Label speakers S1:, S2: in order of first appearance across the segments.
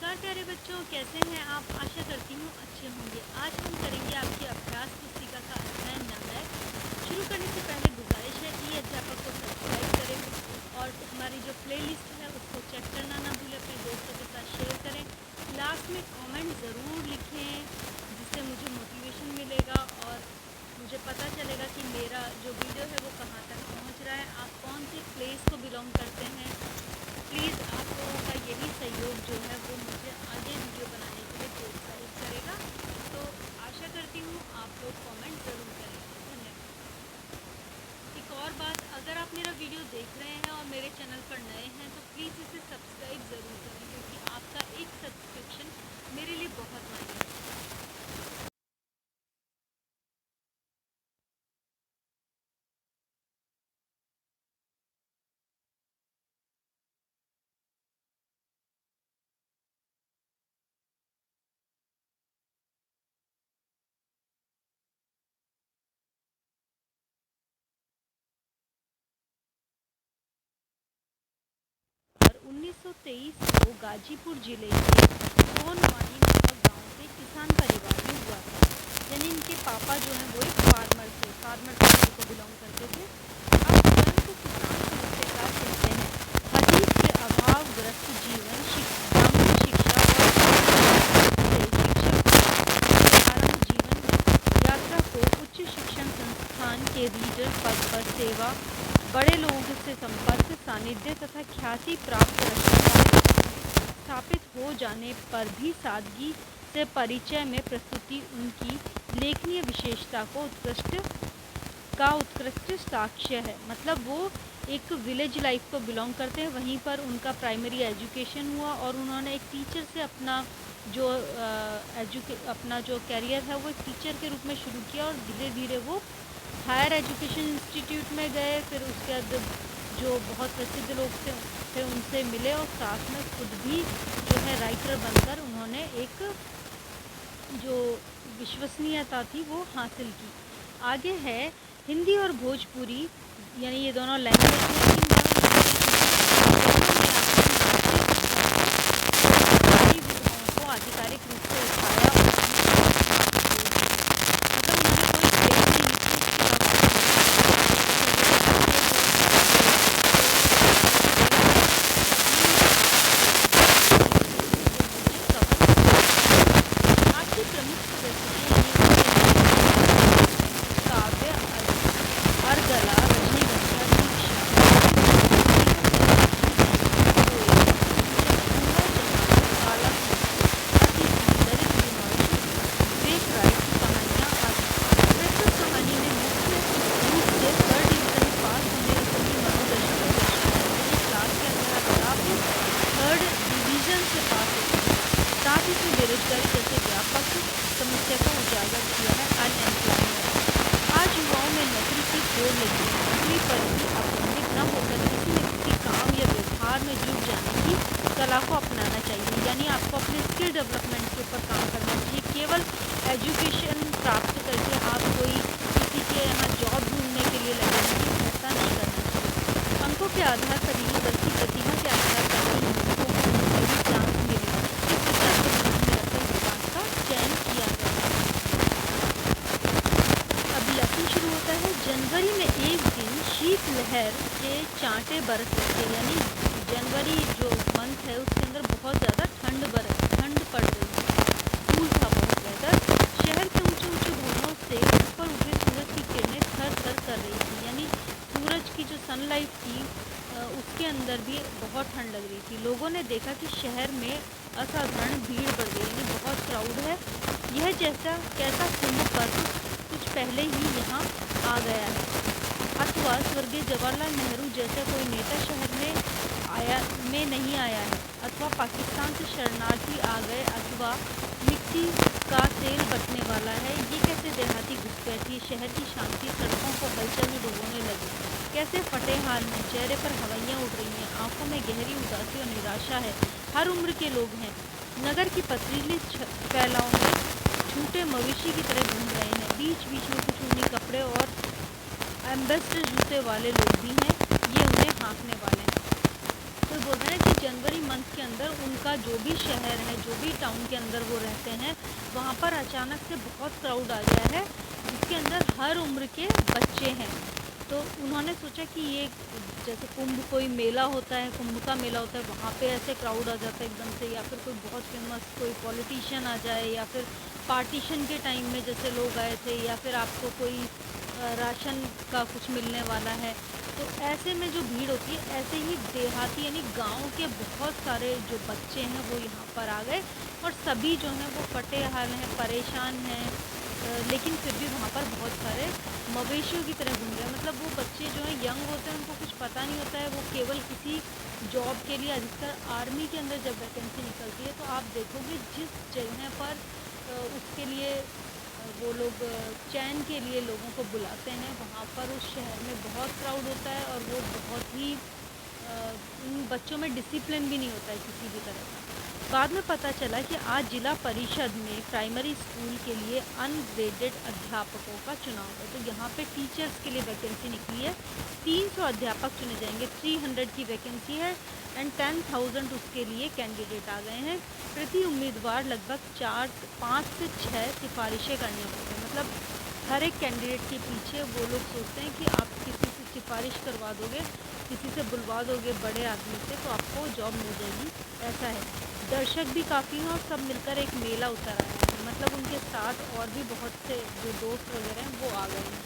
S1: नमस्कार प्यारे बच्चों, कैसे हैं आप? आशा करती हूँ अच्छे होंगे। आज हम करेंगे आपकी अभ्यास पुस्तिका का अध्ययन 9। शुरू करने से पहले गुजारिश है कि अध्यापक को सब्सक्राइब करें और हमारी जो प्लेलिस्ट है उसको चेक करना ना भूलें। अपने दोस्तों के साथ शेयर करें। लास्ट में कमेंट ज़रूर लिखें, जिससे मुझे मोटिवेशन मिलेगा और मुझे पता चलेगा कि मेरा जो वीडियो है वो कहाँ तक पहुँच रहा है। आप कौन सी प्लेस को बिलोंग करते हैं। प्लीज़ आप लोगों का यही सहयोग जो है वो मुझे आगे वीडियो बनाने के लिए प्रोत्साहित करेगा। तो आशा करती हूँ आप लोग कमेंट ज़रूर करेंगे। धन्यवाद। एक और बात, अगर आप मेरा वीडियो देख रहे हैं और मेरे चैनल पर नए हैं तो प्लीज़ इसे सब्सक्राइब ज़रूर करें, क्योंकि आपका एक सब्सक्रिप्शन मेरे लिए बहुत मायने रखता है। और 1923 को गाजीपुर जिले के सोनवानी नामक गांव के किसान परिवार में हुआ था। यानी इनके पापा जो हैं वो एक फार्मर फैमिली को बिलोंग करते थे। अब संत किसान साहित्यकार कहते हैं, हदीस के अभावग्रस्त जीवन, ब्राह्मण शिक्षा और आरंभ जीवन में यात्रा को उच्च शिक्षण संस्थान के रीडर पद पर सेवा, बड़े लोगों से संपर्क, सानिध्य तथा ख्याति प्राप्त रचनाकार स्थापित हो जाने पर भी सादगी से परिचय में प्रस्तुति उनकी लेखनीय विशेषता को उत्कृष्ट साक्ष्य है। मतलब वो एक विलेज लाइफ को बिलोंग करते हैं, वहीं पर उनका प्राइमरी एजुकेशन हुआ और उन्होंने एक टीचर से अपना जो कैरियर है वो एक टीचर के रूप में शुरू किया और धीरे धीरे वो हायर एजुकेशन इंस्टीट्यूट में गए। फिर उसके बाद जो बहुत प्रसिद्ध लोग थे उनसे मिले और साथ में खुद भी जो है राइटर बनकर उन्होंने एक जो विश्वसनीयता थी वो हासिल की। आगे है हिंदी और भोजपुरी, यानी ये दोनों लैंग्वेज हैं। को आधिकारिक रूप से उठाया और बेरोजगारी जैसे व्यापक समस्या को उजागर किया है। अनएम्प्लॉयमेंट आज युवाओं में नौकरी की होड़ लगी है। नौकरी पर भी आबंधित न होकर किसी न किसी काम या व्यवहार में जुट जाने की कला को अपनाना चाहिए। यानी आपको अपने स्किल डेवलपमेंट के ऊपर काम करना चाहिए। केवल एजुकेशन प्राप्त करके आप कोई किसी के यहाँ जॉब ढूंढने के लिए लगेंगे, ऐसा नहीं करना चाहिए। अंकों के आधार पर नहीं बल्कि प्रतिभा के आधार पर ही उनको सही चांस मिले, इस विचार को ध्यान में रखकर विभाग का चयन किया गया। अब लेसन शुरू होता है। जनवरी में एक दिन शीतलहर के चांटे बरस रहे, यानी जनवरी जो मंथ है उसके अंदर बहुत ज़्यादा ठंड पड़ रही है। कूल था बहुत वेदर। शहर के ऊंचे ऊंचे भवनों से ऊपर उठे सूरज की किरणें थर थर कर रही थी। यानी सूरज की जो सनलाइट थी उसके अंदर भी बहुत ठंड लग रही थी। लोगों ने देखा कि शहर में असाधारण भीड़ बढ़ गई, यानी बहुत क्राउड है। यह कैसा कुंभ पर्व कुछ पहले ही यहाँ आ गया है। अथवा स्वर्गीय जवाहरलाल नेहरू जैसा कोई नेता शहर में नहीं आया है, अथवा पाकिस्तान से शरणार्थी आ गए, अथवा मिट्टी का तेल बचने वाला है। ये कैसे देहाती घुसपैठी शहर की शांति सड़कों को हलचल में डुबोने लगी। कैसे फटे हाल में चेहरे पर हवाइयाँ उड़ रही हैं, आंखों में गहरी उदासी और निराशा है। हर उम्र के लोग हैं। नगर की पथरीली फैलाव में छूटे मवेशी की तरह घूम रहे हैं। बीच बीच में कुछ ऊनी कपड़े और एम्बेस्डर जूते वाले लोग भी हैं, ये उन्हें हाँकने वाले हैं। कोई बोल रहे हैं कि जनवरी मंथ के अंदर उनका जो भी शहर है, जो भी टाउन के अंदर वो रहते हैं, वहाँ पर अचानक से बहुत क्राउड आ गया है, जिसके अंदर हर उम्र के बच्चे हैं। तो उन्होंने सोचा कि ये जैसे कुंभ कोई मेला होता है, कुंभ का मेला होता है, वहाँ पे ऐसे क्राउड आ जाता है एकदम से, या फिर कोई बहुत फेमस कोई पॉलिटिशियन आ जाए, या फिर पार्टीशन के टाइम में जैसे लोग आए थे, या फिर आपको कोई राशन का कुछ मिलने वाला है। तो ऐसे में जो भीड़ होती है, ऐसे ही देहाती यानी गाँव के बहुत सारे जो बच्चे हैं वो यहाँ पर आ गए, और सभी जो हैं वो फटे हाल हैं, परेशान हैं, लेकिन फिर भी वहाँ पर बहुत सारे मवेशियों की तरह घूम रहे हैं। मतलब वो बच्चे जो हैं यंग होते हैं, उनको कुछ पता नहीं होता है, वो केवल किसी जॉब के लिए, अधिकतर आर्मी के अंदर जब वैकेंसी निकलती है तो आप देखोगे जिस जगह पर उसके लिए वो लोग चयन के लिए लोगों को बुलाते हैं, वहाँ पर उस शहर में बहुत क्राउड होता है, और वो बहुत ही उन बच्चों में डिसिप्लिन भी नहीं होता है किसी भी तरह का। बाद में पता चला कि आज जिला परिषद में प्राइमरी स्कूल के लिए अनग्रेडेड अध्यापकों का चुनाव है। तो यहाँ पे टीचर्स के लिए वैकेंसी निकली है, 300 अध्यापक चुने जाएंगे, 300 की वैकेंसी है, एंड 10,000 उसके लिए कैंडिडेट आ गए हैं। प्रति उम्मीदवार लगभग 5 से 6 सिफारिशें करनी होती हैं। मतलब हर एक कैंडिडेट के पीछे वो लोग सोचते हैं कि आप किसी से सिफारिश करवा दोगे, किसी से बुलवा दोगे बड़े आदमी से, तो आपको जॉब मिल जाएगी, ऐसा है। दर्शक भी काफ़ी हैं, और सब मिलकर एक मेला उतर आया है। मतलब उनके साथ और भी बहुत से जो दोस्त वगैरह हैं वो आ गए हैं।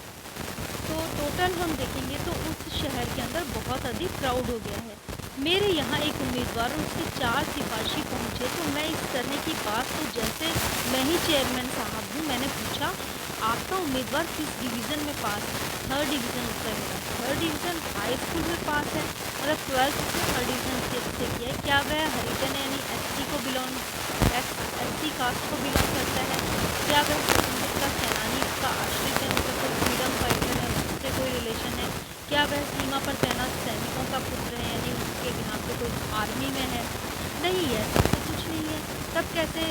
S1: तो टोटल हम देखेंगे तो उस शहर के अंदर बहुत अधिक क्राउड हो गया है। मेरे यहाँ एक उम्मीदवार और उसके 4 सिफारिशी पहुँचे, तो मैं इस तरह की बात, तो जैसे मैं ही चेयरमैन साहब हूँ, मैंने पूछा आपका उम्मीदवार किस डिवीज़न में पास है? 3rd डिवीज़न उत्तर मिला। 3rd डिवीज़न हाई स्कूल में पास है, मतलब 12th से 3rd डिवीज़न से किया है। क्या वह हरिजन यानी SC को बिलोंग SC कास्ट को बिलोंग करता है? क्या वह स्वतंत्रता का सेनानी का आश्रित है, मतलब कोई फ्रीडम फाइटर है, उससे कोई रिलेशन है? क्या वह सीमा पर तैनात सैनिकों का पुत्र है, यानी उसके यहाँ पे कोई आर्मी में है? नहीं है, सब तो कुछ नहीं है। तब कैसे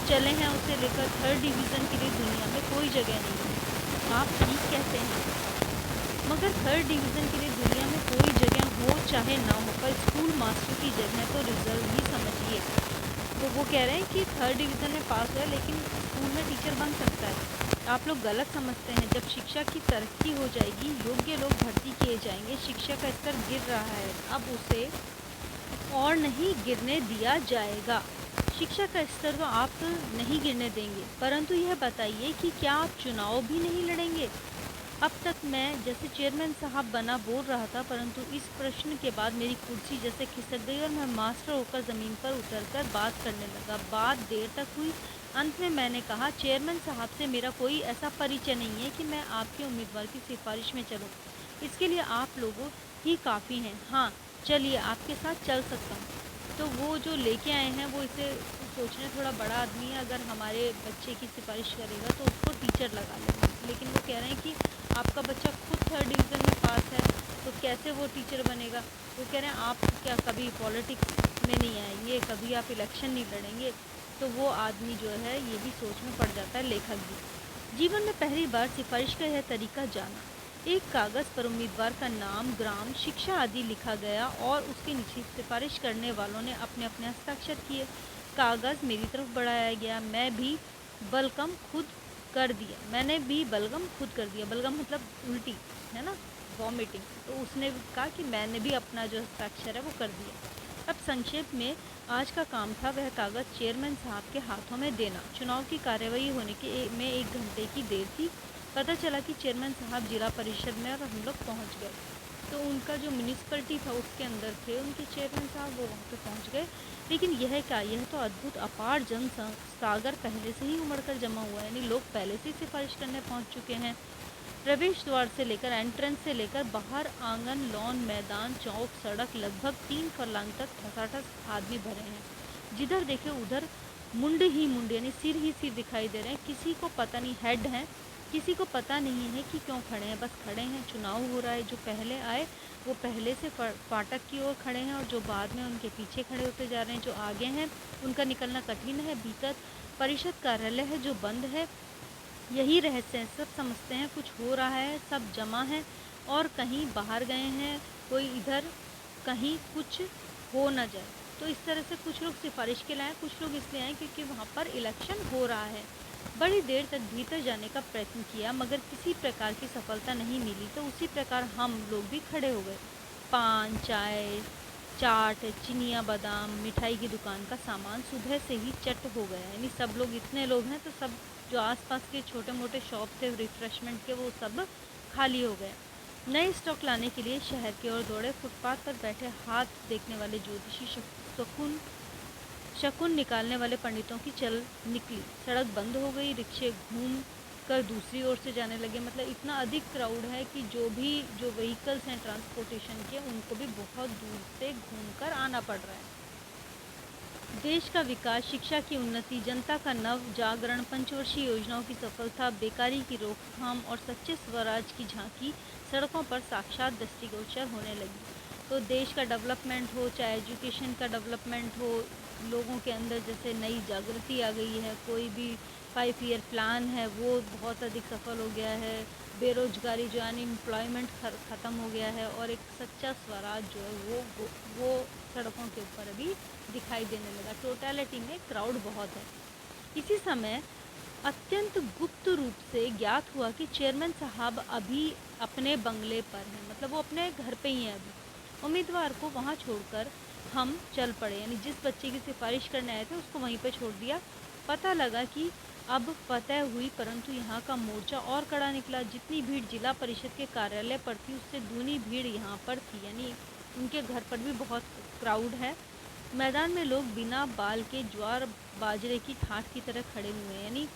S1: चले हैं उसे लेकर 3rd डिवीज़न के लिए दुनिया में कोई जगह नहीं है? आप ठीक कहते हैं, मगर 3rd डिवीज़न के लिए दुनिया में कोई जगह हो चाहे ना हो, पर स्कूल मास्टर की जगह तो रिजर्व ही समझिए। तो वो कह रहे हैं कि 3rd डिवीज़न में पास है, लेकिन स्कूल में टीचर बन सकता है। आप लोग गलत समझते हैं। जब शिक्षा की तरक्की हो जाएगी, योग्य लोग भर्ती किए जाएंगे, शिक्षा का स्तर गिर रहा है, अब उसे और नहीं गिरने दिया जाएगा। शिक्षा का स्तर तो आप नहीं गिरने देंगे, परंतु यह बताइए कि क्या आप चुनाव भी नहीं लड़ेंगे? अब तक मैं जैसे चेयरमैन साहब बना बोल रहा था, परंतु इस प्रश्न के बाद मेरी कुर्सी जैसे खिसक गई और मैं मास्टर होकर ज़मीन पर उतरकर बात करने लगा। बात देर तक हुई। अंत में मैंने कहा, चेयरमैन साहब से मेरा कोई ऐसा परिचय नहीं है कि मैं आपके उम्मीदवार की सिफारिश में चलूँ। इसके लिए आप लोगों ही काफ़ी हैं। हाँ, चलिए आपके साथ चल सकता हूँ। तो वो जो लेके आए हैं वो इसे सोच रहे हैं थोड़ा बड़ा आदमी है, अगर हमारे बच्चे की सिफारिश करेगा तो उसको टीचर लगा लेंगे। लेकिन वो कह रहे हैं कि आपका बच्चा खुद 3rd डिवीज़न में पास है, तो कैसे वो टीचर बनेगा? वो कह रहे हैं आप क्या कभी पॉलिटिक्स में नहीं आएंगे, कभी आप इलेक्शन नहीं लड़ेंगे? तो वो आदमी जो है ये भी सोच में पड़ जाता है, लेखक भी। जीवन में पहली बार सिफारिश का यह तरीका जाना। एक कागज़ पर उम्मीदवार का नाम, ग्राम, शिक्षा आदि लिखा गया, और उसके नीचे सिफारिश करने वालों ने अपने अपने हस्ताक्षर किए। कागज़ मेरी तरफ बढ़ाया गया, मैंने भी बलगम खुद कर दिया। बलगम मतलब उल्टी, है ना, वॉमिटिंग। तो उसने कहा कि मैंने भी अपना जो हस्ताक्षर है वो कर दिया। अब संक्षेप में आज का काम था वह कागज़ चेयरमैन साहब के हाथों में देना। चुनाव की कार्यवाही होने में 1 घंटे की देर थी। पता चला कि चेयरमैन साहब जिला परिषद में, और हम लोग पहुँच गए। तो उनका जो म्यूनिसिपैलिटी था उसके अंदर थे उनके चेयरमैन साहब, वो वहाँ पे पहुँच गए। लेकिन यह क्या, यह तो अद्भुत अपार जन सागर पहले से ही उमड़कर जमा हुआ है, यानी लोग पहले से ही सिफारिश करने पहुँच चुके हैं। प्रवेश द्वार से लेकर, एंट्रेंस से लेकर बाहर आंगन, लॉन, मैदान, चौक, सड़क, लगभग 3 फरलांग तक ठसाठस आदमी भरे हैं। जिधर देखे उधर मुंड ही मुंड, यानी सिर ही सिर दिखाई दे रहे हैं। किसी को पता नहीं हेड हैं, किसी को पता नहीं है कि क्यों खड़े हैं, बस खड़े हैं। चुनाव हो रहा है, जो पहले आए वो पहले से फाटक की ओर खड़े हैं, और जो बाद में उनके पीछे खड़े होते जा रहे हैं। जो आगे हैं उनका निकलना कठिन है। भीतर परिषद कार्यालय है जो बंद है। यही रहस्य है, सब समझते हैं कुछ हो रहा है, सब जमा है, और कहीं बाहर गए हैं, कोई इधर, कहीं कुछ हो ना जाए। तो इस तरह से कुछ लोग सिफ़ारिश के लिए आए, कुछ लोग इसलिए आए क्योंकि वहाँ पर इलेक्शन हो रहा है। बड़ी देर तक भीतर जाने का प्रयत्न किया मगर किसी प्रकार की सफलता नहीं मिली, तो उसी प्रकार हम लोग भी खड़े हो गए। पान, चाय, चाट, चिनिया बादाम, मिठाई की दुकान का सामान सुबह से ही चट हो गया। यानी सब लोग, इतने लोग हैं तो सब जो आस-पास के छोटे-मोटे शॉप थे रिफ्रेशमेंट के, वो सब खाली हो गए। नए स्टॉक लाने के लिए शहर की ओर दौड़े। फुटपाथ पर बैठे हाथ देखने वाले ज्योतिषी शकुन शकुन निकालने वाले पंडितों की चल निकली। सड़क बंद हो गई, रिक्शे घूम कर दूसरी ओर से जाने लगे। मतलब इतना अधिक क्राउड है कि जो व्हीकल्स हैं ट्रांसपोर्टेशन के, उनको भी बहुत दूर से घूमकर आना पड़ रहा है। देश का विकास, शिक्षा की उन्नति, जनता का नव जागरण, पंचवर्षीय योजनाओं की सफलता, बेकारी की रोकथाम और सच्चे स्वराज की झांकी सड़कों पर साक्षात दृष्टिगोचर होने लगी। तो देश का डेवलपमेंट हो, चाहे एजुकेशन का डेवलपमेंट हो, लोगों के अंदर जैसे नई जागृति आ गई है, कोई भी 5 ईयर प्लान है वो बहुत अधिक सफल हो गया है, बेरोजगारी जो अनएम्प्लॉयमेंट ख़त्म हो गया है, और एक सच्चा स्वराज जो है वो सड़कों के ऊपर अभी दिखाई देने लगा। टोटलिटी में क्राउड बहुत है। इसी समय अत्यंत गुप्त रूप से ज्ञात हुआ कि चेयरमैन साहब अभी अपने बंगले पर हैं, मतलब वो अपने घर पे ही हैं अभी। उम्मीदवार को वहाँ छोड़कर हम चल पड़े, यानी जिस बच्चे की सिफारिश करने आए थे उसको वहीं पे छोड़ दिया। पता लगा कि अब फतह हुई, परंतु यहाँ का मोर्चा और कड़ा निकला। जितनी भीड़ जिला परिषद के कार्यालय पर थी उससे दूनी भीड़ यहाँ पर थी, यानी उनके घर पर भी बहुत क्राउड है। मैदान में लोग बिना बाल के ज्वार बाजरे की ठाठ की तरह खड़े हुए हैं, यानी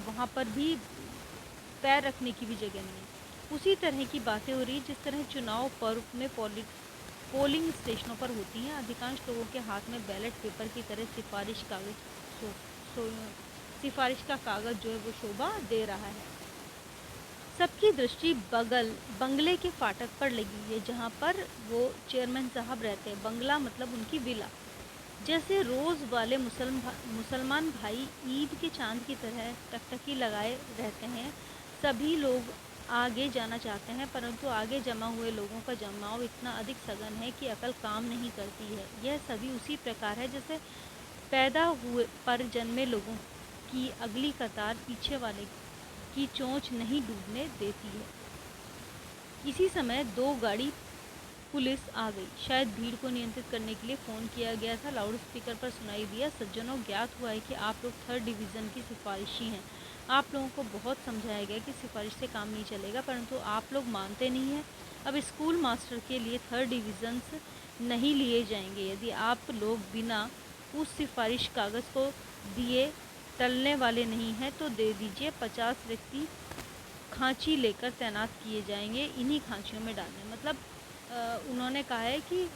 S1: वहाँ पर भी पैर रखने की भी जगह नहीं है। उसी तरह की बातें हो रही जिस तरह चुनाव पर्व में पोलिंग स्टेशनों पर होती हैं। अधिकांश लोगों के हाथ में बैलेट पेपर की तरह सो, सो, सिफारिश का कागज़ जो है वो शोभा दे रहा है। सबकी दृष्टि बंगले के फाटक पर लगी है जहाँ पर वो चेयरमैन साहब रहते हैं। बंगला मतलब उनकी विला। जैसे रोज़ वाले मुसलमान भाई ईद के चांद की तरह टकटकी लगाए रहते हैं। सभी लोग आगे जाना चाहते हैं, परंतु आगे जमा हुए लोगों का जमाव इतना अधिक सघन है कि अकल काम नहीं करती है। यह सभी उसी प्रकार है जैसे पैदा हुए पर जन्मे लोगों की अगली कतार पीछे वाले की चोंच नहीं डूबने देती है। इसी समय 2 गाड़ी पुलिस आ गई। शायद भीड़ को नियंत्रित करने के लिए फ़ोन किया गया था। लाउड स्पीकर पर सुनाई दिया, सज्जनों, ज्ञात हुआ है कि आप लोग 3rd डिवीज़न की सिफारिशी हैं। आप लोगों को बहुत समझाया गया कि सिफारिश से काम नहीं चलेगा, परंतु आप लोग मानते नहीं हैं। अब स्कूल मास्टर के लिए 3rd डिवीज़न्स नहीं लिए जाएंगे। यदि आप लोग बिना उस सिफारिश कागज़ को दिए टलने वाले नहीं हैं तो दे दीजिए। 50 व्यक्ति खांची लेकर तैनात किए जाएंगे, इन्हीं खांचियों में डालने। मतलब उन्होंने कहा है कि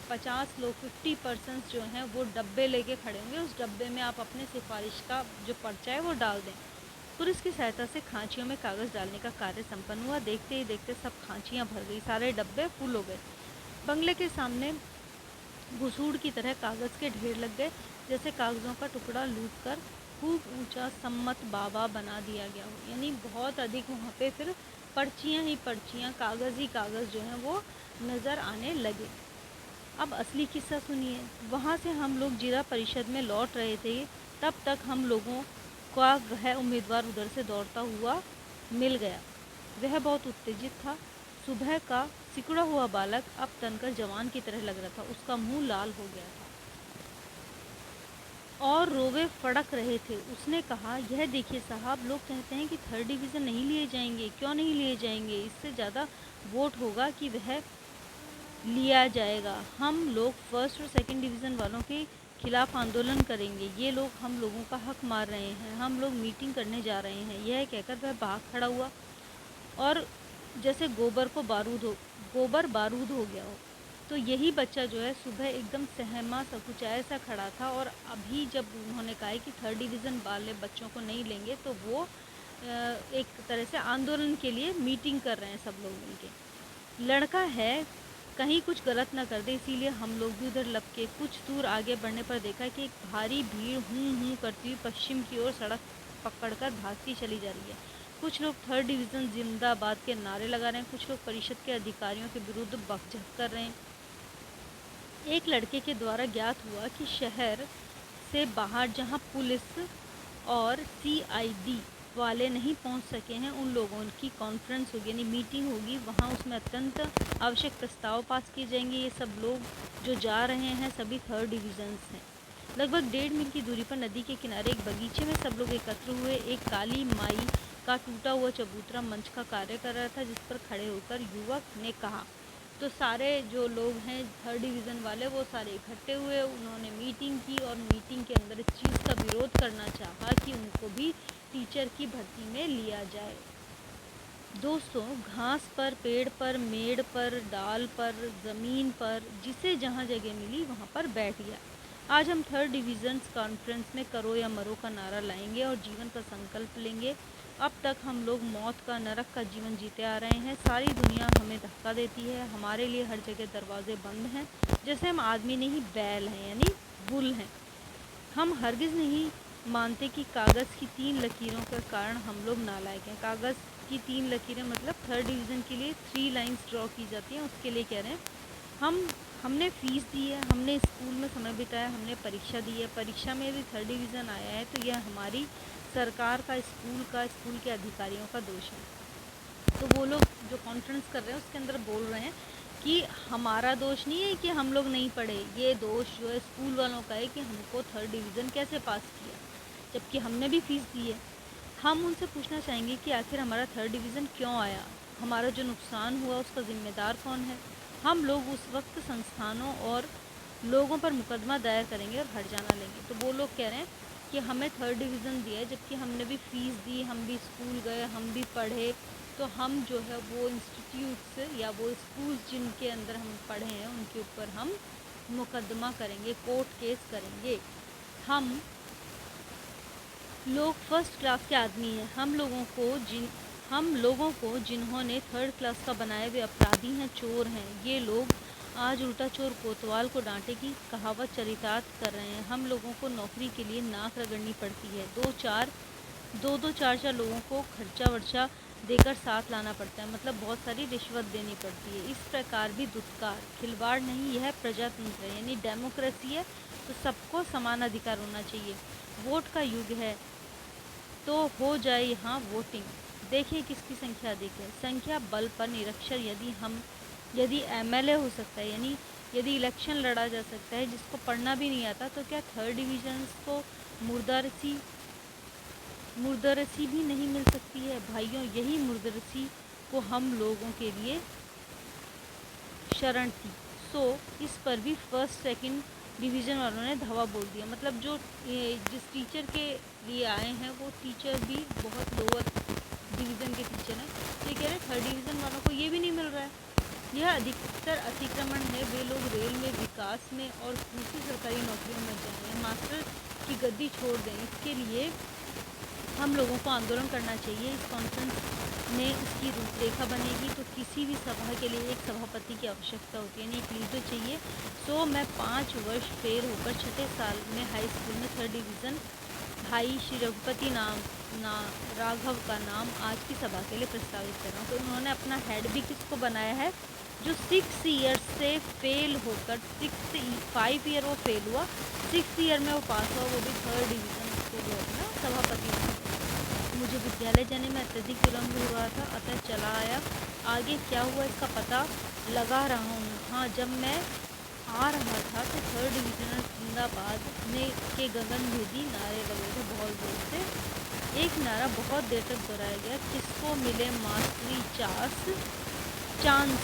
S1: 50 लोग, 50% जो हैं वो डब्बे लेके खड़े होंगे, उस डब्बे में आप अपने सिफारिश का जो पर्चा है वो डाल दें। पुलिस की सहायता से खांचियों में कागज़ डालने का कार्य संपन्न हुआ। देखते ही देखते सब खांचियाँ भर गई, सारे डब्बे फुल हो गए। बंगले के सामने घुसूड़ की तरह कागज़ के ढेर लग गए, जैसे कागज़ों का टुकड़ा लूट कर खूब ऊंचा सम्मत बाबा बना दिया गया हो। यानी बहुत अधिक वहाँ पे फिर पर्चियाँ ही पर्चियाँ, कागज़ ही कागज़ जो हैं वो नज़र आने लगे। अब असली किस्सा सुनिए। वहाँ से हम लोग जिला परिषद में लौट रहे थे, तब तक हम लोगों का वह उम्मीदवार उधर से दौड़ता हुआ मिल गया। वह बहुत उत्तेजित था। सुबह का सिकुड़ा हुआ बालक अब तनकर जवान की तरह लग रहा था। उसका मुंह लाल हो गया था और रोवे फड़क रहे थे। उसने कहा, यह देखिए साहब, लोग कहते हैं कि 3rd डिवीज़न नहीं लिए जाएंगे। क्यों नहीं लिए जाएंगे? इससे ज़्यादा वोट होगा कि वह लिया जाएगा। हम लोग 1st और 2nd डिवीज़न वालों के खिलाफ आंदोलन करेंगे। ये लोग हम लोगों का हक मार रहे हैं। हम लोग मीटिंग करने जा रहे हैं। यह कहकर वह भाग खड़ा हुआ और जैसे गोबर बारूद हो गया हो। तो यही बच्चा जो है सुबह एकदम सहमा सा कुचाया सा खड़ा था, और अभी जब उन्होंने कहा कि 3rd डिवीज़न वाले बच्चों को नहीं लेंगे तो वो एक तरह से आंदोलन के लिए मीटिंग कर रहे हैं सब लोग मिलके। लड़का है, कहीं कुछ गलत ना कर दे, इसीलिए हम लोग भी उधर लपके। कुछ दूर आगे बढ़ने पर देखा कि एक भारी भीड़ हूँ करती हुई पश्चिम की ओर सड़क पकड़कर भागती चली जा रही है। कुछ लोग 3rd डिवीज़न जिंदाबाद के नारे लगा रहे हैं, कुछ लोग परिषद के अधिकारियों के विरुद्ध बकझक कर रहे हैं। एक लड़के के द्वारा ज्ञात हुआ कि शहर से बाहर जहां पुलिस और सीआईडी वाले नहीं पहुंच सके हैं, उन लोगों की कॉन्फ्रेंस होगी यानी मीटिंग होगी, वहां उसमें अत्यंत आवश्यक प्रस्ताव पास किए जाएंगे। ये सब लोग जो जा रहे हैं सभी 3rd डिविजन्स हैं। लगभग 1.5 मील की दूरी पर नदी के किनारे एक बगीचे में सब लोग एकत्र हुए। एक काली माई का टूटा हुआ चबूतरा मंच का कार्य कर रहा था, जिस पर खड़े होकर युवक ने कहा। तो सारे जो लोग हैं 3rd डिवीज़न वाले वो सारे इकट्ठे हुए, उन्होंने मीटिंग की और मीटिंग के अंदर इस चीज़ का विरोध करना चाहा कि उनको भी टीचर की भर्ती में लिया जाए। दोस्तों, घास पर, पेड़ पर, मेड़ पर, डाल पर, ज़मीन पर, जिसे जहाँ जगह मिली वहाँ पर बैठ गया। आज हम 3rd डिविजन्स कॉन्फ्रेंस में करो या मरो का नारा लाएंगे और जीवन का संकल्प लेंगे। अब तक हम लोग मौत का, नरक का जीवन जीते आ रहे हैं। सारी दुनिया हमें धक्का देती है, हमारे लिए हर जगह दरवाजे बंद हैं। जैसे हम आदमी नहीं बैल हैं यानी बुल हैं। हम हरगिज़ नहीं मानते कि कागज़ की 3 लकीरों के कारण हम लोग नालायक हैं। कागज़ की 3 लकीरें मतलब 3rd डिवीज़न के लिए 3 लाइन्स ड्रॉ की जाती हैं, उसके लिए कह रहे हैं हमने फ़ीस दी है, हमने स्कूल में समय बिताया, हमने परीक्षा दी है, परीक्षा में भी 3rd डिवीज़न आया है, तो यह हमारी सरकार का, स्कूल के अधिकारियों का दोष है। तो वो लोग जो कॉन्फ्रेंस कर रहे हैं उसके अंदर बोल रहे हैं कि हमारा दोष नहीं है कि हम लोग नहीं पढ़े, ये दोष जो है स्कूल वालों का है कि हमको 3rd डिवीज़न कैसे पास किया, जबकि हमने भी फ़ीस दी है। हम उनसे पूछना चाहेंगे कि आखिर हमारा 3rd डिवीज़न क्यों आया, हमारा जो नुकसान हुआ उसका ज़िम्मेदार कौन है। हम लोग उस वक्त संस्थानों और लोगों पर मुकदमा दायर करेंगे और हर्जाना लेंगे। तो वो लोग कह रहे हैं कि हमें 3rd डिवीज़न दिया है, जबकि हमने भी फ़ीस दी, हम भी स्कूल गए, हम भी पढ़े, तो हम जो है वो इंस्टीट्यूट्स या वो स्कूल्स जिनके अंदर हम पढ़े हैं उनके ऊपर हम मुकदमा करेंगे, कोर्ट केस करेंगे। हम लोग फर्स्ट क्लास के आदमी हैं। हम लोगों को जिन्होंने 3rd क्लास का बनाए हुए अपराधी हैं, चोर हैं, ये लोग आज उल्टा चोर कोतवाल को डांटे की कहावत चरितार्थ कर रहे हैं। हम लोगों को नौकरी के लिए नाक रगड़नी पड़ती है, दो चार लोगों को खर्चा वर्चा देकर साथ लाना पड़ता है, मतलब बहुत सारी रिश्वत देनी पड़ती है। इस प्रकार भी दुत्कार, खिलवाड़ नहीं, यह प्रजातंत्र है यानी डेमोक्रेसी है, तो सबको समान अधिकार होना चाहिए। वोट का युग है तो हो जाए यहाँ वोटिंग, देखिए किसकी संख्या अधिक है। संख्या बल पर निरक्षर यदि एमएलए हो सकता है यानी यदि इलेक्शन लड़ा जा सकता है जिसको पढ़ना भी नहीं आता, तो क्या 3rd डिविजन्स को मुर्दरसी भी नहीं मिल सकती है। भाइयों, यही मुर्दरसी को हम लोगों के लिए शरण थी। सो इस पर भी 1st 2nd डिवीज़न वालों ने धावा बोल दिया। मतलब जो जिस टीचर के लिए आए हैं वो टीचर भी बहुत लोअर डिवीज़न के टीचर हैं, तो ये कह रहे 3rd डिवीज़न वालों को ये भी नहीं मिल रहा है। यह अधिकतर अतिक्रमण है। वे लोग रेल में, विकास में और दूसरी सरकारी नौकरियों में जाएं, मास्टर की गद्दी छोड़ दें। इसके लिए हम लोगों को आंदोलन करना चाहिए। इस कॉन्फ्रेंस में इसकी रूपरेखा बनेगी। तो किसी भी सभा के लिए एक सभापति की आवश्यकता होती है यानी एक लीडर चाहिए। सो मैं 5 वर्ष फेर होकर 6ठे साल में हाई स्कूल में 3rd डिवीज़न भाई श्री रघुपति राघव का नाम आज की सभा के लिए प्रस्तावित कर रहा हूँ। तो उन्होंने अपना हेड भी किसको बनाया है, जो 6 ईयर्स से फेल होकर 5 ईयर वो फेल हुआ, 6th ईयर में वो पास हुआ, वो भी 3rd डिवीज़न को जो अपना सभापति बना। मुझे विद्यालय जाने में अत्यधिक विलम्ब हो रहा था, अतः चला आया। आगे क्या हुआ इसका पता लगा रहा हूँ। हाँ, जब मैं आ रहा था तो 3rd डिवीज़न जिंदाबाद के गगनभेदी नारे लगे थे बहुत जोर से। एक नारा बहुत देर तक दोहराया गया, किसको मिले mastery chance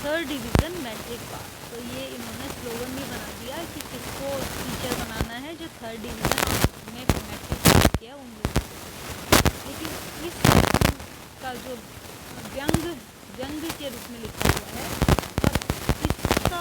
S1: 3rd division matric pass. तो ये इन्होंने स्लोगन भी बना दिया कि किसको टीचर बनाना है जो 3rd डिवीज़न में मैट्रिक पास किया उन लोगों को। लेकिन इस का जो व्यंग के रूप में लिखा हुआ है और इसका